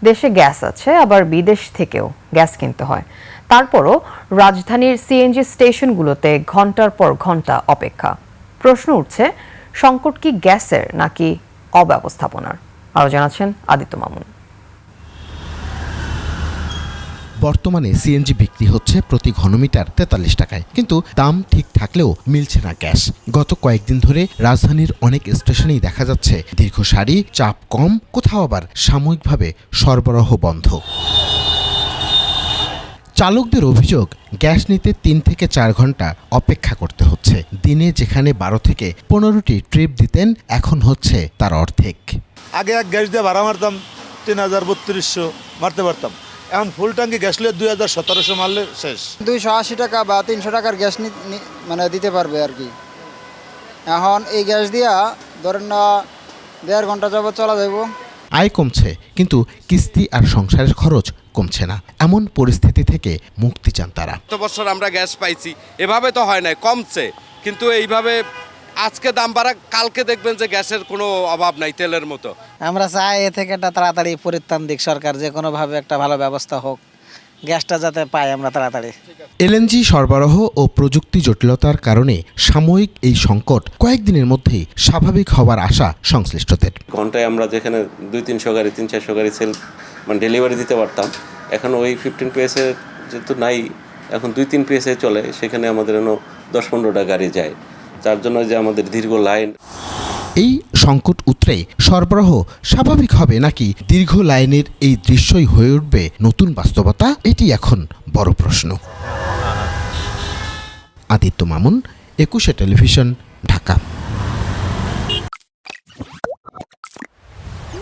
দেশে গ্যাস আছে, আবার বিদেশ থেকেও গ্যাস কিনতে হয়। তারপরও রাজধানীর সিএনজি স্টেশনগুলোতে ঘন্টার পর ঘন্টা অপেক্ষা। প্রশ্ন উঠছে, সংকট কি গ্যাসের নাকি অব্যবস্থাপনার? আরও জানাচ্ছেন আদিত্য মামুন। বর্তমানে সিএনজি বিক্রি হচ্ছে প্রতি ঘনমিটার ৪৩ টাকায়, কিন্তু দাম ঠিক থাকলেও মিলছে না গ্যাস। গত কয়েকদিন ধরে রাজধানীর অনেক স্টেশনেই দেখা যাচ্ছে দীর্ঘ সারি, চাপ কম, কোথাও আবার সাময়িকভাবে সরবরাহ বন্ধ। চালকদের অভিযোগ, গ্যাস নিতে ৩ থেকে ৪ ঘন্টা অপেক্ষা করতে হচ্ছে। দিনে যেখানে ১২ থেকে ১৫টি ট্রিপ দিতেন, এখন হচ্ছে তার অর্ধেক। আগে এক গ্যাস দিয়ে ভাড়া মারতাম ৩,০০০-৩২০০ মারতে পারতাম, এখন ফুল ট্যাঙ্কি গ্যাস নিয়ে ২,১৭০০ মারলে শেষ। 280 টাকা বা 300 টাকার গ্যাস মানে দিতে পারবে আর কি। এখন এই গ্যাস দিয়া ধরেন না 1.5 ঘন্টা যাবত চলা যাইব। আয় কমছে, কিন্তু কিস্তি আর সংসারের খরচ কমছে না। এমন পরিস্থিতি থেকে মুক্তি চান তারা। গত বছর আমরা গ্যাস পাইছি, এভাবে তো হয় নাই, কমছে, কিন্তু এইভাবে আজকে দাম বাড়া, কালকে দেখবেন যে গ্যাসের কোনো অভাব নাই, তেলের মতো। আমরা চাই এ থেকে একটা তাড়াতাড়ি পরিত্রাণ দিক সরকার, যে কোনোভাবে একটা ভালো ব্যবস্থা হোক, গ্যাসটা যাতে পাই আমরা তাড়াতাড়ি। এলএনজি সরবরাহ ও প্রযুক্তি জটিলতার কারণে সাময়িক এই সংকট কয়েকদিনের মধ্যেই স্বাভাবিক হবার আশা সংশ্লিষ্টদের। ঘন্টায় আমরা যেখানে 200-300 গাড়ি 300-400 গাড়ি সেল মানে ডেলিভারি দিতে পারতাম, এখন ওই 15 পিএসের যেহেতু নাই, এখন 2-3 পিএসে চলে, সেখানে আমাদের 10-15টা গাড়ি যায়, যার জন্য যে আমাদের দীর্ঘ লাইন। এই সংকট উতরে সরবরাহ স্বাভাবিক হবে নাকি দীর্ঘ লাইনের এই দৃশ্যই হয়ে উঠবে নতুন বাস্তবতা, এটি এখন বড় প্রশ্ন। আদিত্য মামুন, 21 টেলিভিশন, ঢাকা।